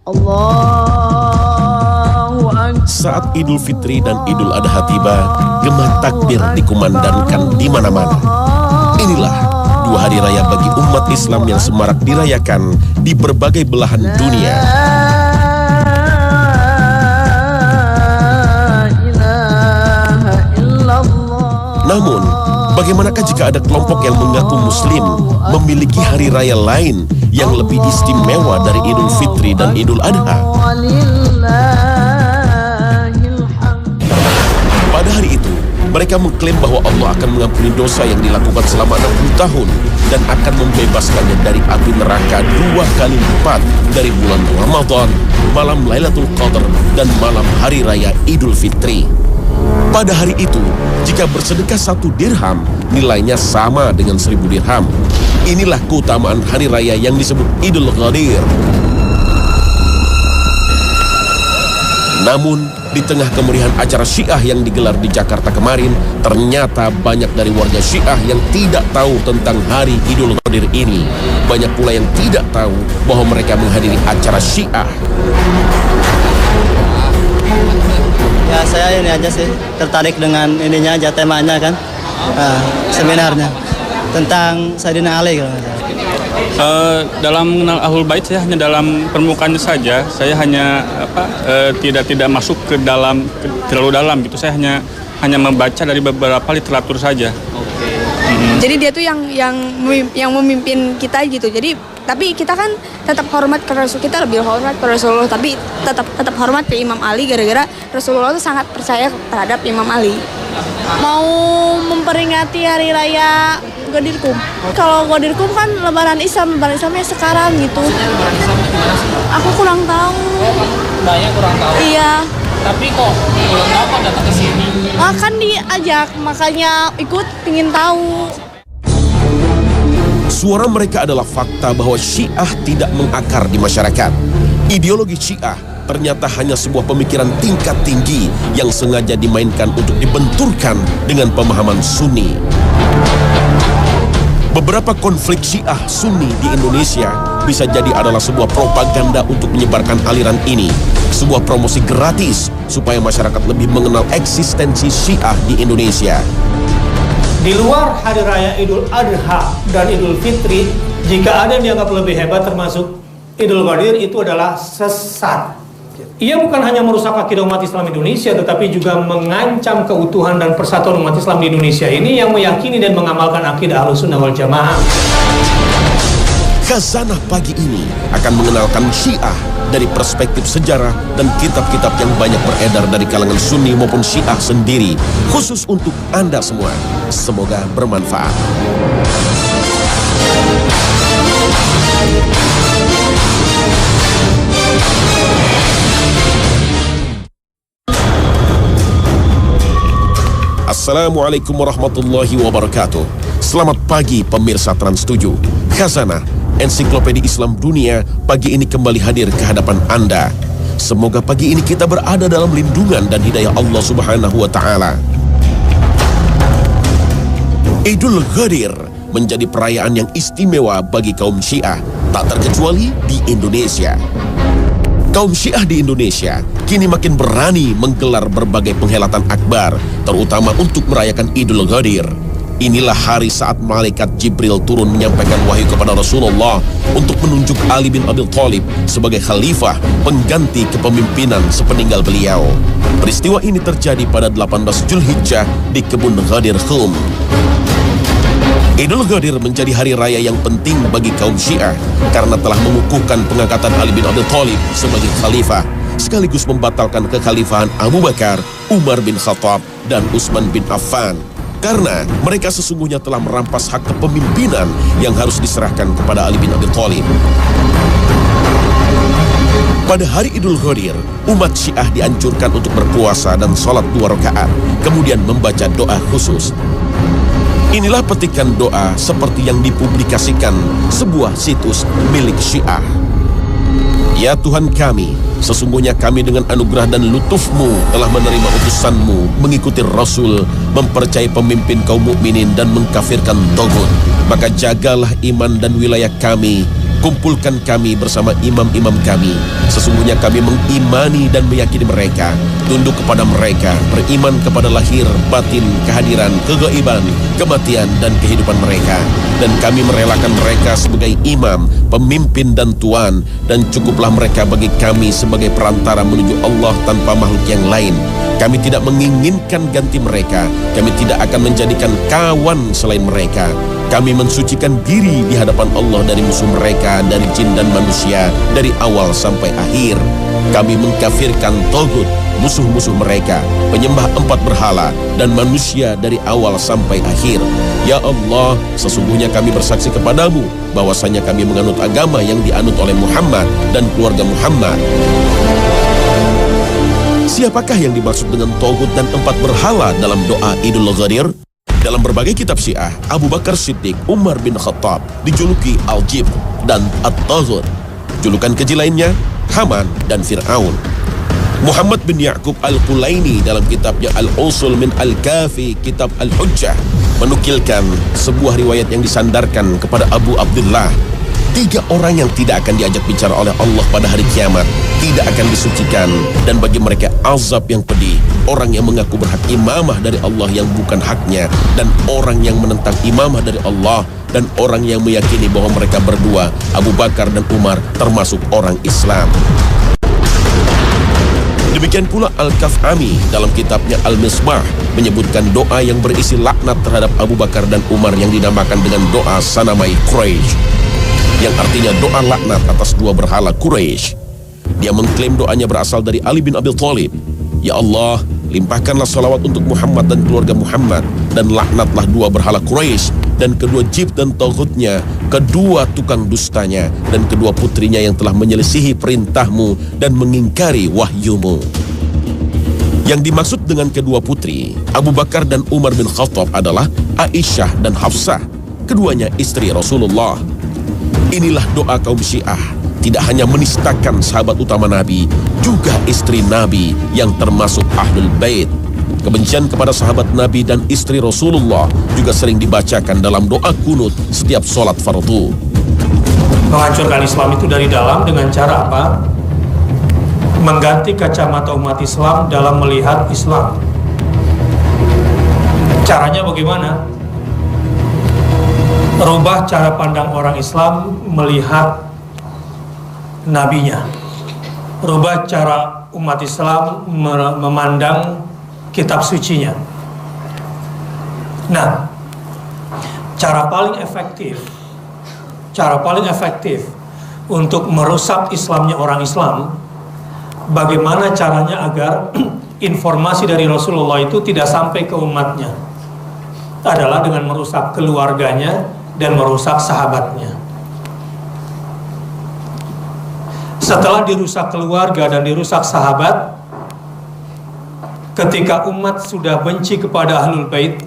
Allahu Akbar. Saat Idul Fitri dan Idul Adha tiba, gema takbir dikumandangkan di mana-mana. Inilah dua hari raya bagi umat Islam yang semarak dirayakan di berbagai belahan dunia. Namun, bagaimanakah jika ada kelompok yang mengaku Muslim memiliki hari raya lain yang lebih istimewa dari Idul Fitri dan Idul Adha? Pada hari itu, mereka mengklaim bahwa Allah akan mengampuni dosa yang dilakukan selama 60 tahun dan akan membebaskannya dari api neraka 2 kali lipat dari bulan Ramadan, malam Lailatul Qadar, dan malam Hari Raya Idul Fitri. Pada hari itu, jika bersedekah 1 dirham, nilainya sama dengan 1000 dirham. Inilah keutamaan hari raya yang disebut Idul Ghadir. Namun, di tengah kemeriahan acara Syiah yang digelar di Jakarta kemarin, ternyata banyak dari warga Syiah yang tidak tahu tentang hari Idul Ghadir ini. Banyak pula yang tidak tahu bahwa mereka menghadiri acara Syiah. Ya, saya ini aja sih, tertarik dengan ininya aja, temanya kan, seminarnya tentang Sayyidina Ali. Dalam mengenal Ahlul Bait, saya hanya dalam permukaannya saja. Saya hanya tidak masuk ke dalam, terlalu dalam gitu. Saya hanya membaca dari beberapa literatur saja. Jadi dia tuh yang memimpin kita gitu. Tapi kita kan tetap hormat ke Rasul, kita lebih hormat ke Rasulullah, tapi tetap hormat ke Imam Ali gara-gara Rasulullah tuh sangat percaya terhadap Imam Ali. Mau memperingati hari raya Ghadirkum. Kalau Ghadirkum kan lebaran Islamnya sekarang gitu. Aku kurang tahu. Banyak kurang tahu. Iya. Tapi kok belum tahu kok datang ke sini. Kan diajak, makanya ikut pingin tahu. Suara mereka adalah fakta bahwa Syiah tidak mengakar di masyarakat. Ideologi Syiah ternyata hanya sebuah pemikiran tingkat tinggi yang sengaja dimainkan untuk dibenturkan dengan pemahaman Sunni. Beberapa konflik Syiah Sunni di Indonesia bisa jadi adalah sebuah propaganda untuk menyebarkan aliran ini. Sebuah promosi gratis supaya masyarakat lebih mengenal eksistensi Syiah di Indonesia. Di luar hari raya Idul Adha dan Idul Fitri, jika ada yang dianggap lebih hebat termasuk Idul Ghadir, itu adalah sesat. Ia bukan hanya merusak akidah umat Islam Indonesia, tetapi juga mengancam keutuhan dan persatuan umat Islam di Indonesia ini yang meyakini dan mengamalkan akidah Ahlussunnah wal Jamaah. Khazanah pagi ini akan mengenalkan Syiah dari perspektif sejarah dan kitab-kitab yang banyak beredar dari kalangan Sunni maupun Syiah sendiri, khusus untuk Anda semua. Semoga bermanfaat. Assalamualaikum warahmatullahi wabarakatuh. Selamat pagi pemirsa Trans 7. Khazanah, ensiklopedia Islam dunia, pagi ini kembali hadir ke hadapan Anda. Semoga pagi ini kita berada dalam lindungan dan hidayah Allah Subhanahu wa Ta'ala. Idul Ghadir menjadi perayaan yang istimewa bagi kaum Syiah, tak terkecuali di Indonesia. Kaum Syiah di Indonesia kini makin berani menggelar berbagai penghelatan akbar, terutama untuk merayakan Idul Ghadir. Inilah hari saat malaikat Jibril turun menyampaikan wahyu kepada Rasulullah untuk menunjuk Ali bin Abi Thalib sebagai khalifah pengganti kepemimpinan sepeninggal beliau. Peristiwa ini terjadi pada 18 Zulhijjah di kebun Ghadir Khum. Idul Ghadir menjadi hari raya yang penting bagi kaum Syiah karena telah mengukuhkan pengangkatan Ali bin Abi Thalib sebagai khalifah, sekaligus membatalkan kekhalifahan Abu Bakar, Umar bin Khattab, dan Utsman bin Affan. Karena mereka sesungguhnya telah merampas hak kepemimpinan yang harus diserahkan kepada Ali bin Abi Thalib. Pada hari Idul Ghadir, umat Syiah dianjurkan untuk berpuasa dan sholat 2 rakaat, kemudian membaca doa khusus. Inilah petikan doa seperti yang dipublikasikan sebuah situs milik Syiah. Ya Tuhan kami, sesungguhnya kami dengan anugerah dan lutuf-Mu telah menerima utusan-Mu, mengikuti Rasul, mempercayai pemimpin kaum mukminin dan mengkafirkan taghut. Maka jagalah iman dan wilayah kami Kumpulkan kami bersama imam-imam kami. Sesungguhnya kami mengimani dan meyakini mereka, tunduk kepada mereka, beriman kepada lahir, batin, kehadiran, kegaiban, kematian, dan kehidupan mereka. Dan kami merelakan mereka sebagai imam, pemimpin dan tuan, dan cukuplah mereka bagi kami sebagai perantara menuju Allah tanpa makhluk yang lain. Kami tidak menginginkan ganti mereka. Kami tidak akan menjadikan kawan selain mereka. Kami mensucikan diri di hadapan Allah dari musuh mereka, dari jin dan manusia, dari awal sampai akhir. Kami mengkafirkan Taghut, musuh-musuh mereka, penyembah 4 berhala, dan manusia dari awal sampai akhir. Ya Allah, sesungguhnya kami bersaksi kepadamu bahwasanya kami menganut agama yang dianut oleh Muhammad dan keluarga Muhammad. Siapakah yang dimaksud dengan Taghut dan 4 berhala dalam doa Idul Ghadir? Dalam berbagai kitab Syiah, Abu Bakar Siddiq, Umar bin Khattab dijuluki Al-Jib dan At-Taghut. Julukan keji lainnya, Haman dan Fir'aun. Muhammad bin Ya'qub Al-Qulaini dalam kitabnya Al-Usul min Al-Kafi, kitab Al-Hujjah, menukilkan sebuah riwayat yang disandarkan kepada Abu Abdullah. 3 orang yang tidak akan diajak bicara oleh Allah pada hari kiamat, tidak akan disucikan, dan bagi mereka azab yang pedih. Orang yang mengaku berhak imamah dari Allah yang bukan haknya, dan orang yang menentang imamah dari Allah, dan orang yang meyakini bahwa mereka berdua, Abu Bakar dan Umar, termasuk orang Islam. Demikian pula Al-Kaf'ami dalam kitabnya Al-Misbah menyebutkan doa yang berisi laknat terhadap Abu Bakar dan Umar yang dinamakan dengan doa Sanamai Quraisy, yang artinya doa laknat atas 2 berhala Quraisy. Dia mengklaim doanya berasal dari Ali bin Abi Thalib. Ya Allah, limpahkanlah salawat untuk Muhammad dan keluarga Muhammad, dan laknatlah 2 berhala Quraisy, dan kedua Jib dan Taghutnya, kedua tukang dustanya, dan kedua putrinya yang telah menyelisihi perintahmu dan mengingkari wahyumu. Yang dimaksud dengan kedua putri, Abu Bakar dan Umar bin Khattab, adalah Aisyah dan Hafsah, keduanya istri Rasulullah. Inilah doa kaum Syiah, tidak hanya menistakan sahabat utama Nabi, juga istri Nabi yang termasuk Ahlul Bait. Kebencian kepada sahabat Nabi dan istri Rasulullah juga sering dibacakan dalam doa kunut setiap sholat fardu. Menghancurkan Islam itu dari dalam dengan cara apa? Mengganti kacamata umat Islam dalam melihat Islam. Caranya bagaimana? Rubah cara pandang orang Islam melihat nabinya. Rubah cara umat Islam memandang kitab sucinya. Nah, cara paling efektif untuk merusak Islamnya orang Islam, bagaimana caranya agar informasi dari Rasulullah itu tidak sampai ke umatnya, adalah dengan merusak keluarganya dan merusak sahabatnya. Setelah dirusak keluarga dan dirusak sahabat, ketika umat sudah benci kepada Ahlul Bait,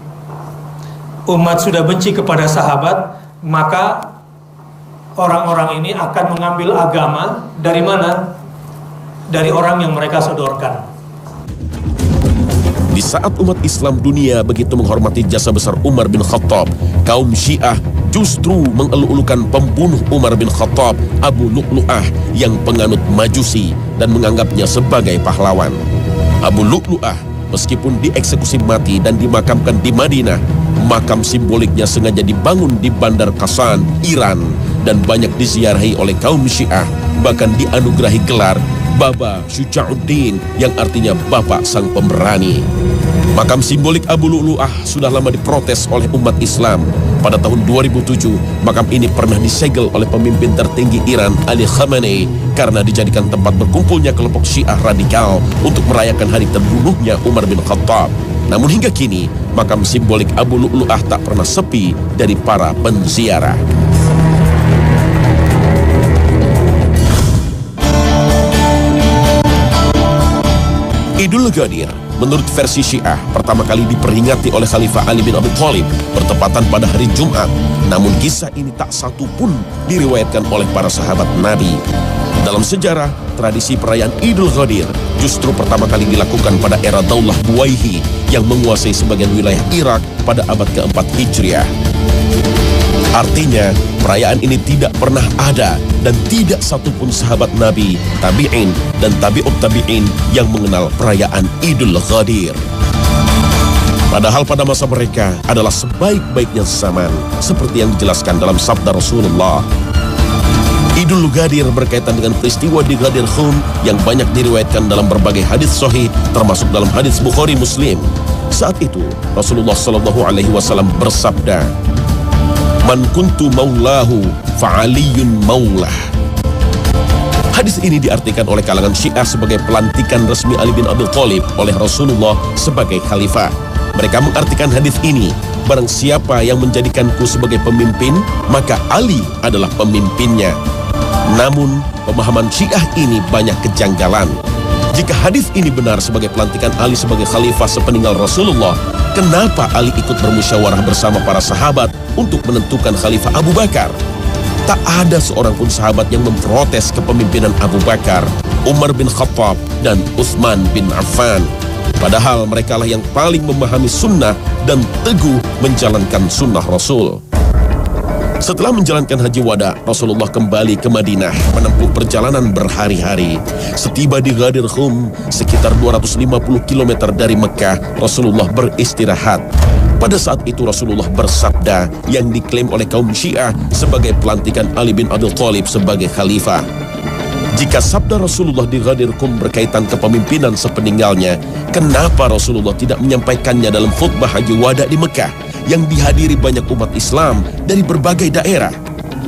umat sudah benci kepada sahabat, maka orang-orang ini akan mengambil agama dari mana? Dari orang yang mereka sodorkan. Di saat umat Islam dunia begitu menghormati jasa besar Umar bin Khattab, kaum Syiah justru mengeluh-elukan pembunuh Umar bin Khattab, Abu Lu'lu'ah, yang penganut Majusi dan menganggapnya sebagai pahlawan. Abu Lu'lu'ah meskipun dieksekusi mati dan dimakamkan di Madinah, makam simboliknya sengaja dibangun di Bandar Qasan, Iran, dan banyak diziarahi oleh kaum Syiah, bahkan dianugerahi gelar Baba Syuja'uddin, yang artinya Bapak Sang Pemberani. Makam simbolik Abu Lu'lu'ah sudah lama diprotes oleh umat Islam. Pada tahun 2007, makam ini pernah disegel oleh pemimpin tertinggi Iran, Ali Khamenei, karena dijadikan tempat berkumpulnya kelompok Syiah radikal untuk merayakan hari terbunuhnya Umar bin Khattab. Namun hingga kini, makam simbolik Abu Lu'lu'ah tak pernah sepi dari para penziarah. Idul Ghadir, menurut versi Syiah, pertama kali diperingati oleh Khalifah Ali bin Abi Thalib bertepatan pada hari Jumat. Namun kisah ini tak satu pun diriwayatkan oleh para sahabat Nabi. Dalam sejarah, tradisi perayaan Idul Ghadir justru pertama kali dilakukan pada era Daulah Buwayhi yang menguasai sebagian wilayah Irak pada abad ke-4 Hijriah. Artinya, perayaan ini tidak pernah ada dan tidak satupun sahabat Nabi, tabi'in, dan tabi'ut tabi'in yang mengenal perayaan Idul Ghadir. Padahal pada masa mereka adalah sebaik-baiknya zaman, seperti yang dijelaskan dalam sabda Rasulullah. Idul Ghadir berkaitan dengan peristiwa di Ghadir Khum yang banyak diriwayatkan dalam berbagai hadis sahih, termasuk dalam hadis Bukhari Muslim. Saat itu, Rasulullah SAW bersabda, "Man kuntu maulahu fa'aliyun maulah." Hadis ini diartikan oleh kalangan Syiah sebagai pelantikan resmi Ali bin Abi Thalib oleh Rasulullah sebagai khalifah. Mereka mengartikan hadis ini, barang siapa yang menjadikanku sebagai pemimpin, maka Ali adalah pemimpinnya. Namun, pemahaman Syiah ini banyak kejanggalan. Jika hadis ini benar sebagai pelantikan Ali sebagai khalifah sepeninggal Rasulullah, kenapa Ali ikut bermusyawarah bersama para sahabat untuk menentukan khalifah Abu Bakar? Tak ada seorang pun sahabat yang memprotes kepemimpinan Abu Bakar, Umar bin Khattab, dan Utsman bin Affan. Padahal merekalah yang paling memahami sunnah dan teguh menjalankan sunnah Rasul. Setelah menjalankan haji wada, Rasulullah kembali ke Madinah menempuh perjalanan berhari-hari. Setiba di Ghadir Khum, sekitar 250 km dari Mekah, Rasulullah beristirahat. Pada saat itu Rasulullah bersabda yang diklaim oleh kaum Syiah sebagai pelantikan Ali bin Abi Thalib sebagai khalifah. Jika sabda Rasulullah di Ghadir Khum berkaitan kepemimpinan sepeninggalnya, kenapa Rasulullah tidak menyampaikannya dalam khutbah haji wada di Mekah yang dihadiri banyak umat Islam dari berbagai daerah?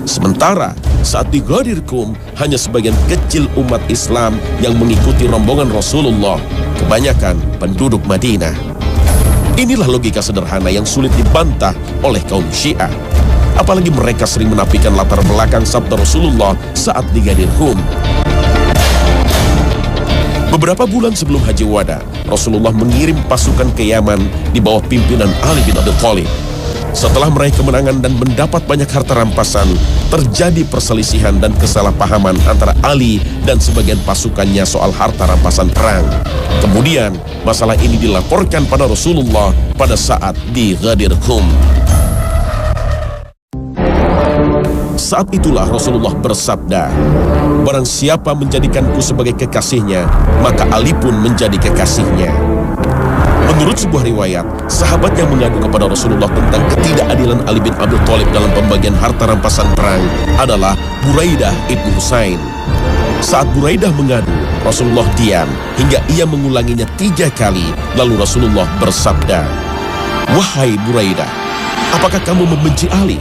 Sementara saat di Ghadir Khum hanya sebagian kecil umat Islam yang mengikuti rombongan Rasulullah, kebanyakan penduduk Madinah. Inilah logika sederhana yang sulit dibantah oleh kaum Syiah. Apalagi mereka sering menafikan latar belakang sabda Rasulullah saat di Ghadir Khum. Beberapa bulan sebelum haji wada, Rasulullah mengirim pasukan ke Yaman di bawah pimpinan Ali bin Abi Thalib. Setelah meraih kemenangan dan mendapat banyak harta rampasan, terjadi perselisihan dan kesalahpahaman antara Ali dan sebagian pasukannya soal harta rampasan perang. Kemudian, masalah ini dilaporkan pada Rasulullah pada saat di Ghadir Khum. Saat itulah Rasulullah bersabda, "Barang siapa menjadikanku sebagai kekasihnya, maka Ali pun menjadi kekasihnya." Menurut sebuah riwayat, sahabat yang mengadu kepada Rasulullah tentang ketidakadilan Ali bin Abi Thalib dalam pembagian harta rampasan perang adalah Buraidah ibnu Husain. Saat Buraidah mengadu, Rasulullah diam hingga ia mengulanginya 3 kali, lalu Rasulullah bersabda, "Wahai Buraidah, apakah kamu membenci Ali?"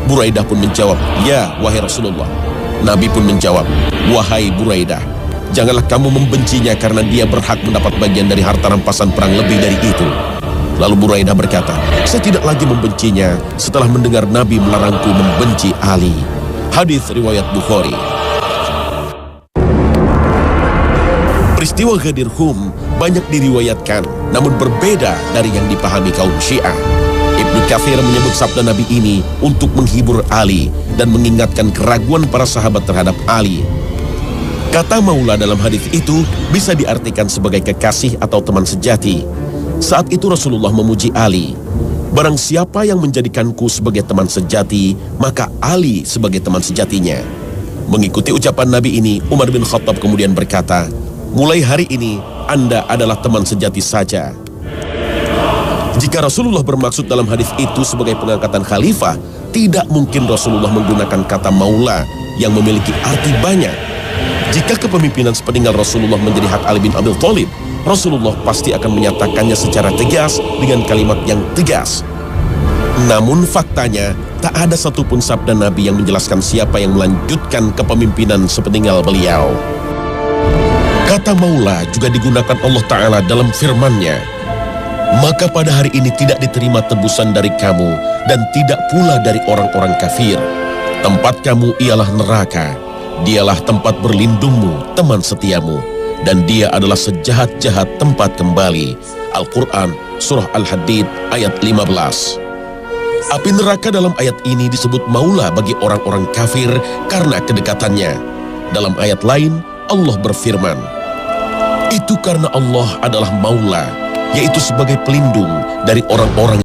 Buraidah pun menjawab, "Ya, wahai Rasulullah." Nabi pun menjawab, "Wahai Buraidah, janganlah kamu membencinya karena dia berhak mendapat bagian dari harta rampasan perang lebih dari itu." Lalu Buraidah berkata, "Saya tidak lagi membencinya setelah mendengar Nabi melarangku membenci Ali." Hadis riwayat Bukhari. Peristiwa Ghadir Khum banyak diriwayatkan, namun berbeda dari yang dipahami kaum Syiah. Ibnu Katsir menyebut sabda Nabi ini untuk menghibur Ali dan mengingatkan keraguan para sahabat terhadap Ali. Kata maula dalam hadis itu bisa diartikan sebagai kekasih atau teman sejati. Saat itu Rasulullah memuji Ali. "Barang siapa yang menjadikanku sebagai teman sejati, maka Ali sebagai teman sejatinya." Mengikuti ucapan Nabi ini, Umar bin Khattab kemudian berkata, "Mulai hari ini Anda adalah teman sejati saja." Jika Rasulullah bermaksud dalam hadis itu sebagai pengangkatan khalifah, tidak mungkin Rasulullah menggunakan kata maula yang memiliki arti banyak. Jika kepemimpinan sepeninggal Rasulullah menjadi hak Ali bin Abi Thalib, Rasulullah pasti akan menyatakannya secara tegas dengan kalimat yang tegas. Namun faktanya, tak ada satupun sabda Nabi yang menjelaskan siapa yang melanjutkan kepemimpinan sepeninggal beliau. Kata maula juga digunakan Allah Ta'ala dalam firman-Nya, "Maka pada hari ini tidak diterima tebusan dari kamu dan tidak pula dari orang-orang kafir. Tempat kamu ialah neraka. Dialah tempat berlindungmu, teman setiamu. Dan dia adalah sejahat-jahat tempat kembali." Al-Quran, Surah Al-Hadid, ayat 15. Api neraka dalam ayat ini disebut maula bagi orang-orang kafir karena kedekatannya. Dalam ayat lain, Allah berfirman, "Itu karena Allah adalah maula, yaitu sebagai pelindung dari orang-orang